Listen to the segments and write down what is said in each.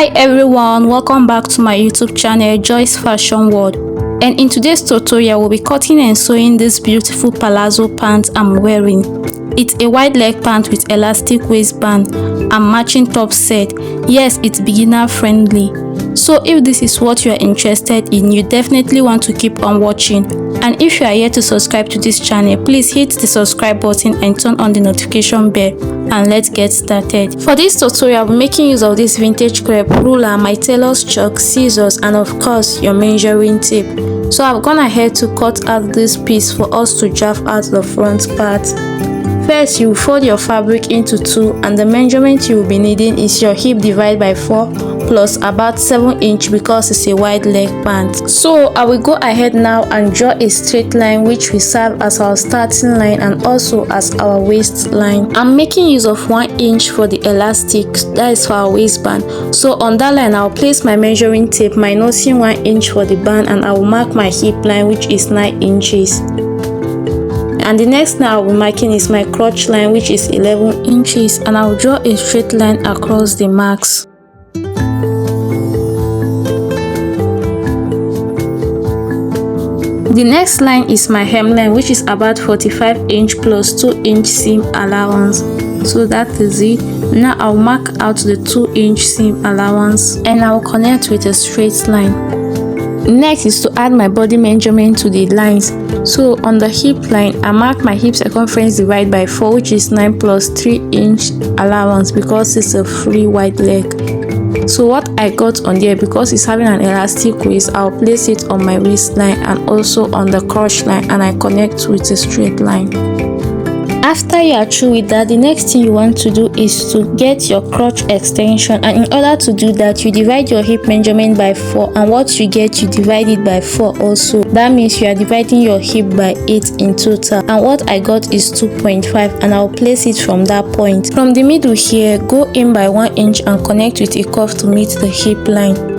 Hi everyone, welcome back to my YouTube channel Joy's Fashion World, and in today's tutorial we'll be cutting and sewing this beautiful palazzo pants I'm wearing. It's a wide leg pant with elastic waistband and matching top set. Yes, it's beginner friendly. So if this is what you are interested in, you definitely want to keep on watching. And if you are yet to subscribe to this channel, please hit the subscribe button and turn on the notification bell, and let's get started. For this tutorial, I'll be making use of this vintage crepe ruler, my tailor's chalk, scissors, and of course your measuring tape. So I've gone ahead to cut out this piece for us to draft out the front part. First, you fold your fabric into two, and the measurement you will be needing is your hip divided by 4 plus about 7 inch because it's a wide leg pant. So I will go ahead now and draw a straight line which will serve as our starting line and also as our waistline. I'm making use of 1 inch for the elastic, that is for our waistband. So on that line I'll place my measuring tape minusing 1 inch for the band, and I will mark my hip line which is 9 inches. And the next line I'll be marking is my crotch line which is 11 inches, and I'll draw a straight line across the marks. The next line is my hemline which is about 45 inch plus 2 inch seam allowance. So that is it. Now I'll mark out the 2 inch seam allowance and I'll connect with a straight line. Next is to add my body measurement to the lines. So on the hip line, I mark my hip circumference divided by 4 which is 9 plus 3 inch allowance because it's a free wide leg. So what I got on there, because it's having an elastic waist, I'll place it on my waistline and also on the crotch line, and I connect with a straight line. After you are through with that, the next thing you want to do is to get your crotch extension, and in order to do that you divide your hip measurement by 4, and what you get you divide it by 4 also. That means you are dividing your hip by 8 in total, and what I got is 2.5, and I'll place it from that point. From the middle here, go in by 1 inch and connect with a curve to meet the hip line.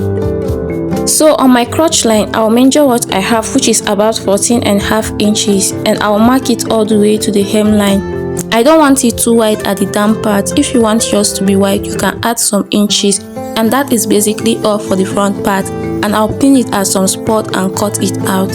So on my crotch line, I'll measure what I have which is about 14.5 inches, and I'll mark it all the way to the hemline. I don't want it too wide at the down part. If you want yours to be wide, you can add some inches, and that is basically all for the front part, and I'll pin it at some spot and cut it out.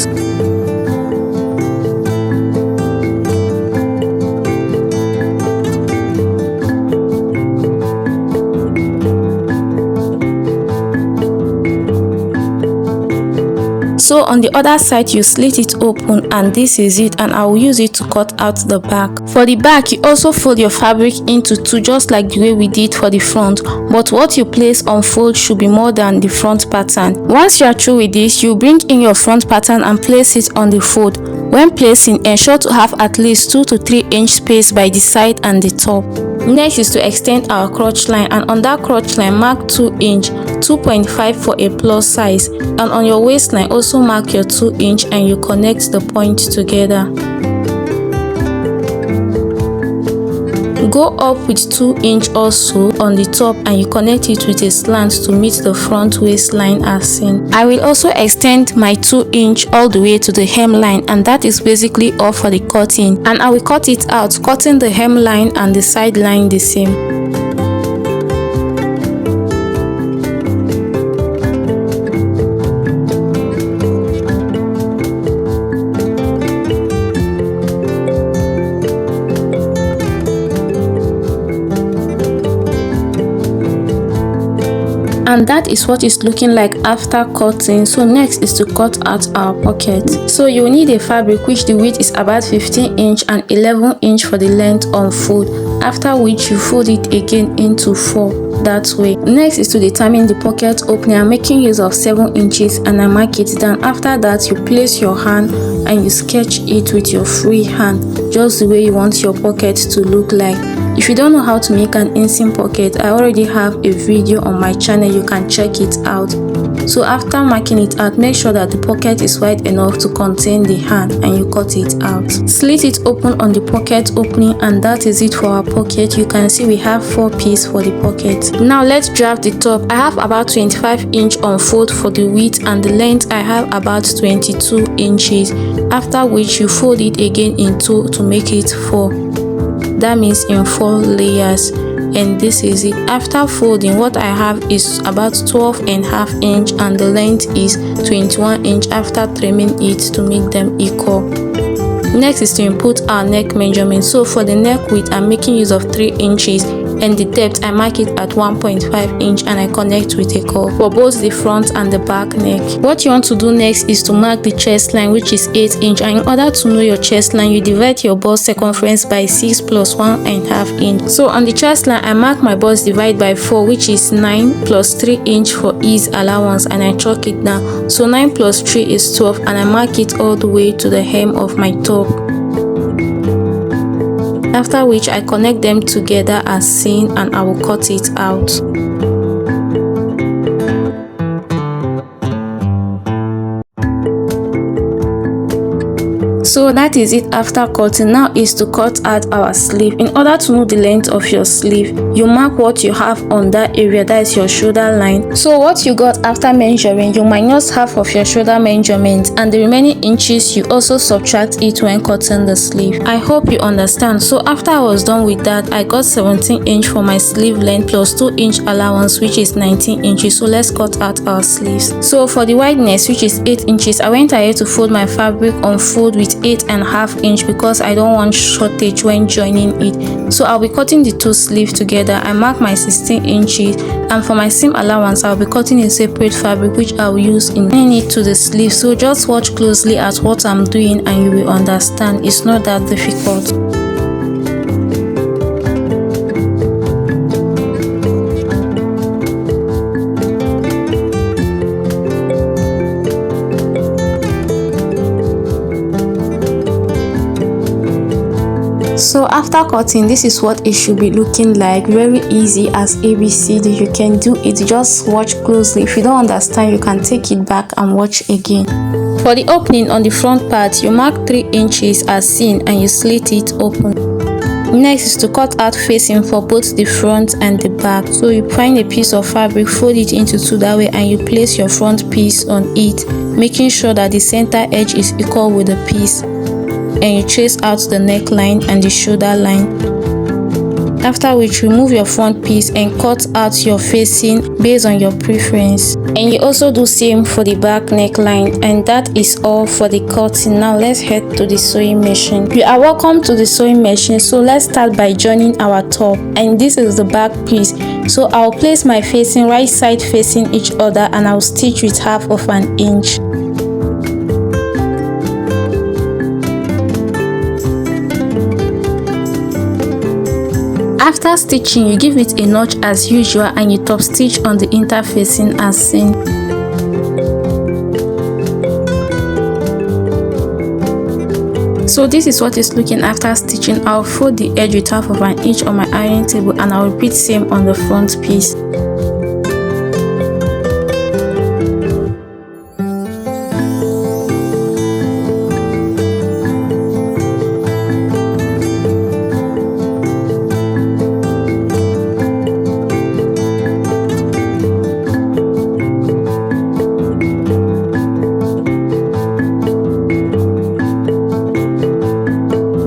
So on the other side you slit it open, and this is it, and I will use it to cut out the back. For the back you also fold your fabric into two just like the way we did for the front, but what you place on fold should be more than the front pattern. Once you are through with this, you bring in your front pattern and place it on the fold. When placing, ensure to have at least 2 to 3 inch space by the side and the top. Next is to extend our crotch line, and on that crotch line mark 2 inch, 2.5 for a plus size, and on your waistline also mark your 2 inch and you connect the point together. Go up with 2 inch also on the top, and you connect it with a slant to meet the front waistline as seen. I will also extend my 2 inch all the way to the hemline, and that is basically all for the cutting, and I will cut it out, cutting the hemline and the side line the same. And that is what it's looking like after cutting. So next is to cut out our pocket. So you will need a fabric which the width is about 15 inch and 11 inch for the length on fold, after which you fold it again into 4 that way. Next is to determine the pocket opening. I'm making use of 7 inches and I mark it down. After that you place your hand and you sketch it with your free hand just the way you want your pocket to look like. If you don't know how to make an inseam pocket, I already have a video on my channel, you can check it out. So after marking it out, make sure that the pocket is wide enough to contain the hand and you cut it out. Slit it open on the pocket opening, and that is it for our pocket. You can see we have 4 pieces for the pocket. Now let's draft the top. I have about 25 inch on fold for the width, and the length I have about 22 inches, after which you fold it again in 2 to make it 4. That means in 4 layers. and this is it. After folding, what I have is about 12.5 inch and the length is 21 inch after trimming it to make them equal. Next is to input our neck measurement. So for the neck width, I'm making use of 3 inches, and the depth I mark it at 1.5 inch, and I connect with a curve for both the front and the back neck. What you want to do next is to mark the chest line, which is 8 inch, and in order to know your chest line, you divide your bust circumference by 6 plus 1.5 inch. So on the chest line, I mark my bust divide by 4, which is 9 plus 3 inch for ease allowance, and I chalk it down. So 9 plus 3 is 12, and I mark it all the way to the hem of my top. After which I connect them together as seen, and I will cut it out. So that is it after cutting. Now is to cut out our sleeve. In order to know the length of your sleeve, you mark what you have on that area, that is your shoulder line. So what you got after measuring, you minus half of your shoulder measurement, and the remaining inches you also subtract it when cutting the sleeve. I hope you understand. So after I was done with that, I got 17 inch for my sleeve length plus 2 inch allowance, which is 19 inches. So let's cut out our sleeves. So for the wideness, which is 8 inches, I went ahead to fold my fabric on fold with 8.5 inch because I don't want shortage when joining it. So I'll be cutting the two sleeves together. I mark my 16 inches, and for my seam allowance, I'll be cutting a separate fabric which I'll use in pinning it to the sleeve. So just watch closely at what I'm doing and you will understand. It's not that difficult. So after cutting, this is what it should be looking like. Very easy as ABCD. You can do it. Just watch closely. If you don't understand, you can take it back and watch again. For the opening on the front part, you mark 3 inches as seen and you slit it open. Next is to cut out facing for both the front and the back. So you find a piece of fabric, fold it into two that way, and you place your front piece on it, making sure that the center edge is equal with the piece. And you trace out the neckline and the shoulder line. After which, remove your front piece and cut out your facing based on your preference. And you also do same for the back neckline. And that is all for the cutting. Now let's head to the sewing machine. You are welcome to the sewing machine. So let's start by joining our top. And this is the back piece. So I'll place my facing right side facing each other, and I'll stitch with half of an inch. After stitching, you give it a notch as usual, and you top stitch on the interfacing as seen. So this is what it's looking after stitching. I'll fold the edge with half of an inch on my ironing table, and I'll repeat same on the front piece.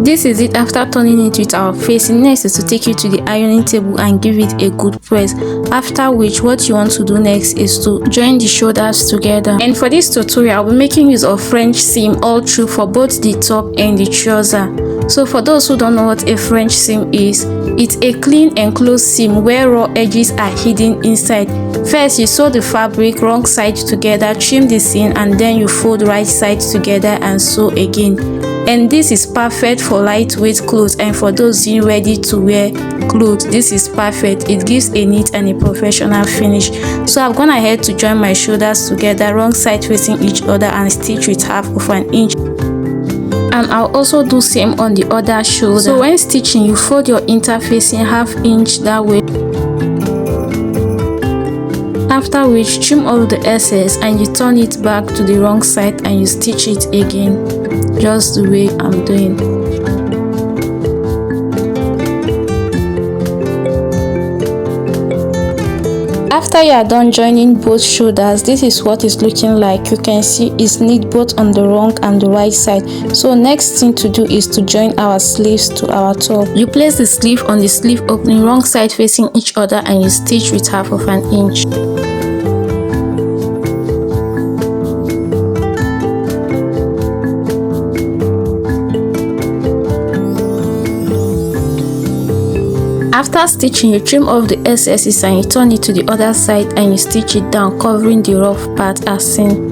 This is it after turning it with our facing. Next is to take it to the ironing table and give it a good press. After which, what you want to do next is to join the shoulders together. And for this tutorial, I'll be making use of French seam all through for both the top and the trouser. So for those who don't know what a French seam is, it's a clean enclosed seam where raw edges are hidden inside. First, you sew the fabric wrong side together, trim the seam, and then you fold right side together and sew again. And this is perfect for lightweight clothes, and for those being ready to wear clothes, this is perfect. It gives a neat and a professional finish. So I've gone ahead to join my shoulders together, wrong side facing each other, and stitch with half of an inch. And I'll also do same on the other shoulder. So when stitching, you fold your interfacing half inch that way. After which, trim all the excess and you turn it back to the wrong side and you stitch it again, just the way I'm doing. After After you are done joining both shoulders, this is what it's looking like. You can see it's neat both on the wrong and the right side. So next thing to do is to join our sleeves to our top. You place the sleeve on the sleeve opening, wrong side facing each other, and you stitch with 1/2 inch. After stitching, you trim off the excesses and you turn it to the other side and you stitch it down, covering the rough part as seen.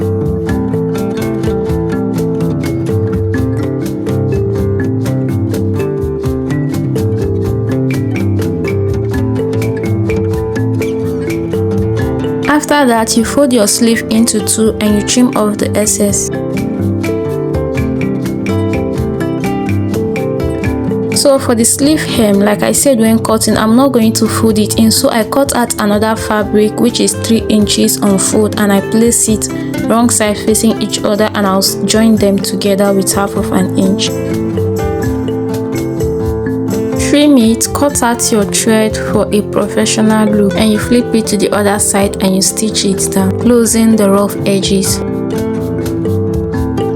After that, you fold your sleeve into 2 and you trim off the excess. So for the sleeve hem, like I said when cutting, I'm not going to fold it in, so I cut out another fabric which is 3 inches on fold, and I place it wrong side facing each other, and I'll join them together with 1/2 inch. Trim it, cut out your thread for a professional look, and you flip it to the other side and you stitch it down, closing the rough edges.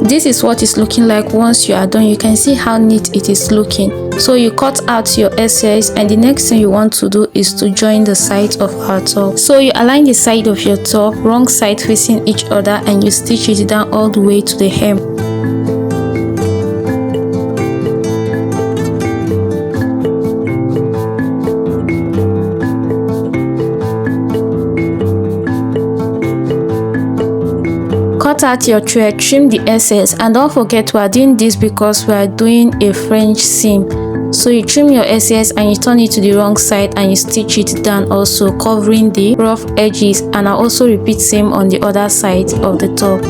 This is what it's looking like once you are done. You can see how neat it is looking. So you cut out your excess, and the next thing you want to do is to join the sides of our top. So you align the side of your top, wrong side facing each other, and you stitch it down all the way to the hem. Cut out your thread, trim the excess, and don't forget we are doing this because we are doing a French seam. So you trim your excess and you turn it to the wrong side and you stitch it down, also covering the rough edges, and I'll also repeat same on the other side of the top.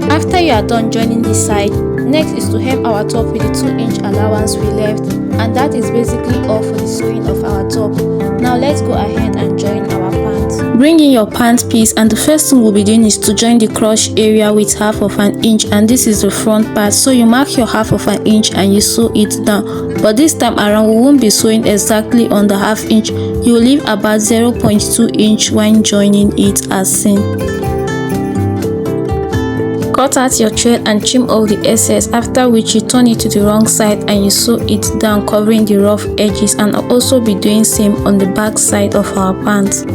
After you are done joining this side, next is to hem our top with the 2-inch allowance we left, and that is basically all for the sewing of our top. Now let's go ahead and join our pants. Bring in your pant piece, and the first thing we'll be doing is to join the crotch area with 1/2 inch, and this is the front part. So you mark your 1/2 inch and you sew it down, but this time around we won't be sewing exactly on the 1/2 inch. You will leave about 0.2 inch when joining it as seen. Cut out your thread and trim off the excess, after which you turn it to the wrong side and you sew it down, covering the rough edges, and I'll also be doing same on the back side of our pants.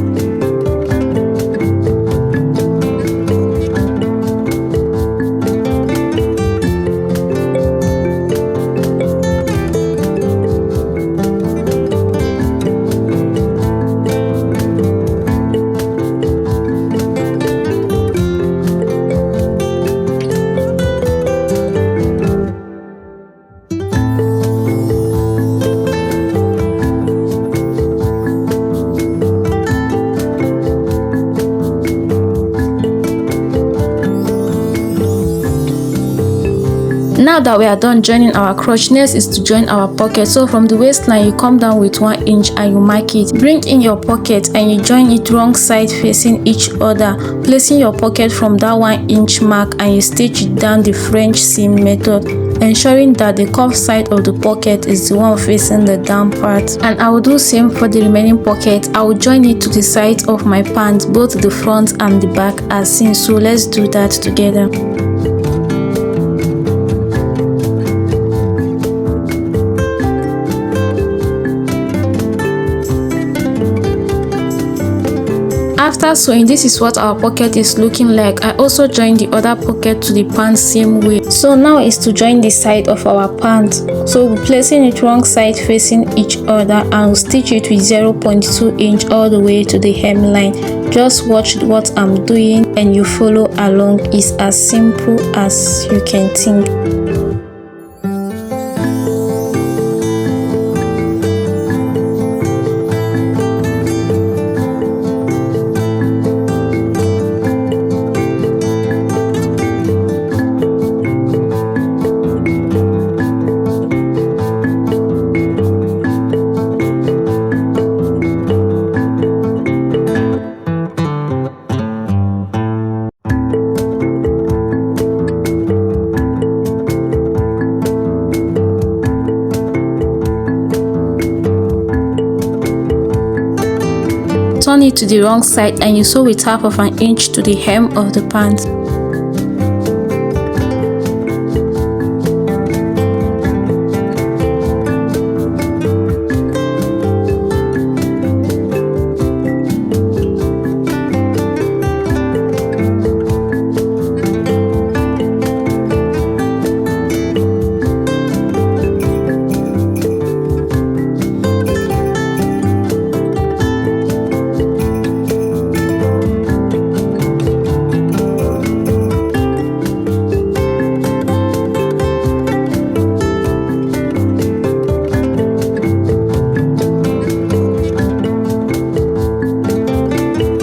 Now that we are done joining our crotch, next is to join our pocket. So from the waistline you come down with 1 inch and you mark it. Bring in your pocket and you join it wrong side facing each other, placing your pocket from that 1 inch mark, and you stitch it down the French seam method, ensuring that the curved side of the pocket is the one facing the down part. And I will do same for the remaining pocket. I will join it to the sides of my pants, both the front and the back as seen. So let's do that together. After sewing, this is what our pocket is looking like. I also joined the other pocket to the pants same way. So now is to join the side of our pants. So we'll be placing it wrong side facing each other, and we'll stitch it with 0.2 inch all the way to the hemline. Just watch what I'm doing and you follow along. It's as simple as you can think. it to the wrong side and you sew with 1/2 inch to the hem of the pant.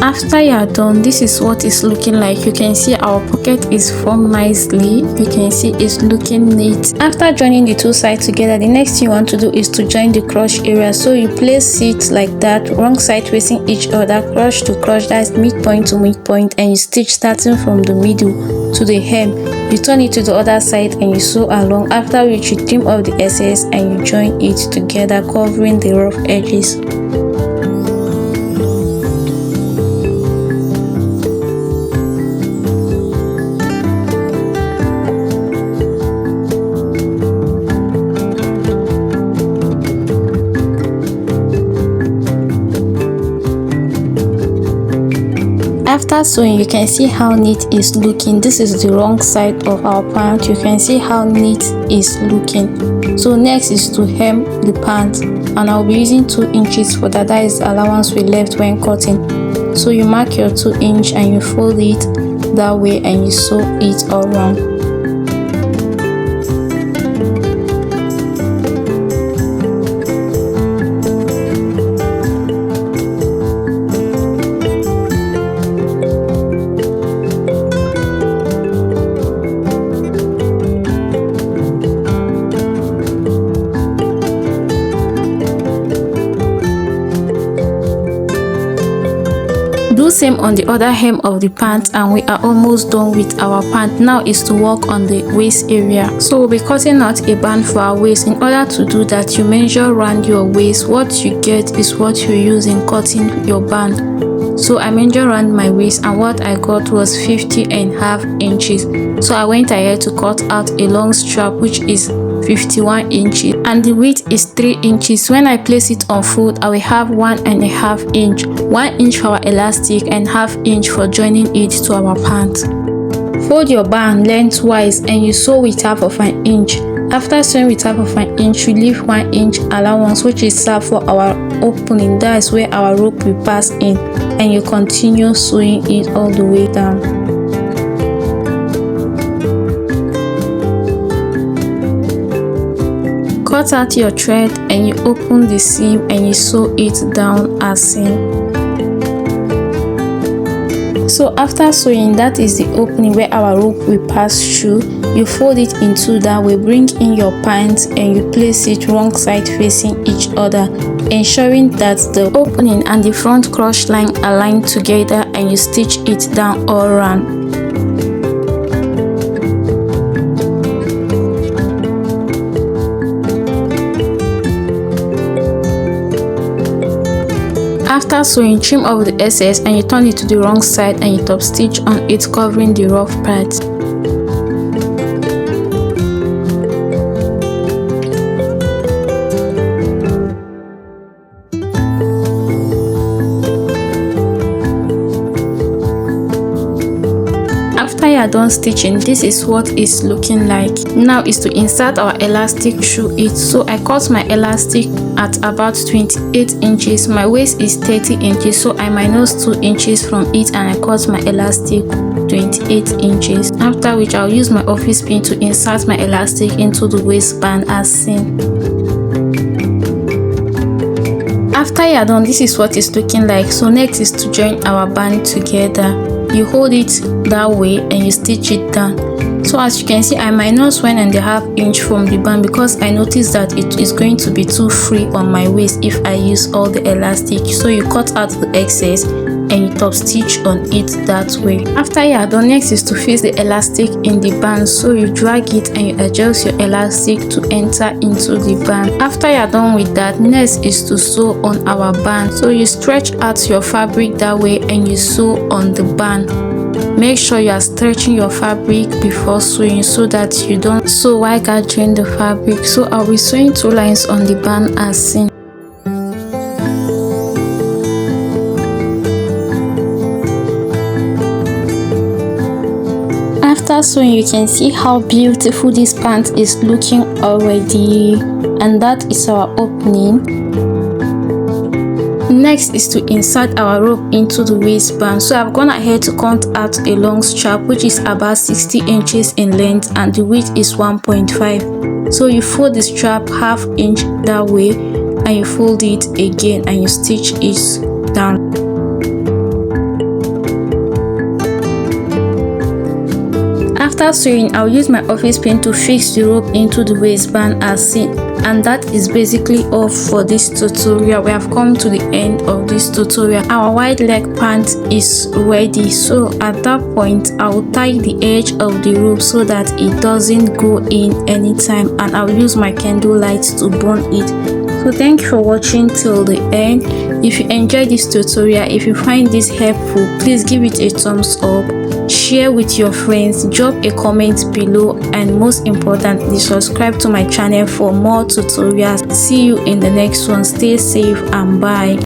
After you are done, this is what it's looking like. You can see our pocket is formed nicely. You can see it's looking neat. After joining the two sides together, the next thing you want to do is to join the crotch area. So you place it like that, wrong side facing each other, crotch to crotch, that's midpoint to midpoint, and you stitch starting from the middle to the hem. You turn it to the other side and you sew along, after which you trim off the excess and you join it together, covering the rough edges. After sewing, you can see how neat it's looking. This is the wrong side of our pant. You can see how neat it's looking. So next is to hem the pant, and I'll be using 2 inches for that. That is the allowance we left when cutting. So you mark your 2 inch and you fold it that way and you sew it all around. Do same on the other hem of the pant, and we are almost done with our pant. Now is to work on the waist area. So we'll be cutting out a band for our waist. In order to do that, you measure around your waist. What you get is what you use in cutting your band. So I measured around my waist, and what I got was 50.5 inches. So I went ahead to cut out a long strap which is 51 inches, and the width is 3 inches. When I place it on fold, I will have 1.5 inch, 1 inch for our elastic and 1/2 inch for joining it to our pant. Fold your band lengthwise and you sew with 1/2 inch. After sewing with 1/2 inch, you leave 1 inch allowance which is served for our opening. That is where our rope will pass in, and you continue sewing it all the way down. Cut out your thread and you open the seam and you sew it down as seen. So after sewing, that is the opening where our rope will pass through. You fold it into that way, bring in your pants and you place it wrong side facing each other, ensuring that the opening and the front crotch line align together, and you stitch it down all around. After sewing, trim off the excess and you turn it to the wrong side and you top stitch on it, covering the rough part. After you are done stitching, this is what it's looking like. Now is to insert our elastic through it. So I cut my elastic at about 28 inches. My waist is 30 inches, so I minus 2 inches from it and I cut my elastic 28 inches. After which I'll use my office pin to insert my elastic into the waistband as seen. After you are done, this is what it's looking like. So next is to join our band together. You hold it that way and you stitch it down. So as you can see, I minus 1.5 inch from the band because I noticed that it is going to be too free on my waist if I use all the elastic. So you cut out the excess and you top stitch on it that way. After you are done, next is to fix the elastic in the band. So you drag it and you adjust your elastic to enter into the band. After you are done with that, next is to sew on our band. So you stretch out your fabric that way and you sew on the band. Make sure you are stretching your fabric before sewing so that you don't sew while gathering the fabric. So I'll be sewing 2 lines on the band as seen. After sewing, you can see how beautiful this pant is looking already, and that is our opening. Next is to insert our rope into the waistband. So I've gone ahead to cut out a long strap which is about 60 inches in length and the width is 1.5. So you fold the strap half inch that way and you fold it again and you stitch it down. After sewing, I'll use my office pin to fix the rope into the waistband as seen. And that is basically all for this tutorial. We have come to the end of this tutorial. Our wide leg pant is ready. So at that point, I'll tie the edge of the rope so that it doesn't go in anytime, and I'll use my candle light to burn it. So thank you for watching till the end. If you enjoyed this tutorial, if you find this helpful, please give it a thumbs up, share with your friends, drop a comment below, and most importantly, subscribe to my channel for more tutorials. See you in the next one. Stay safe and bye.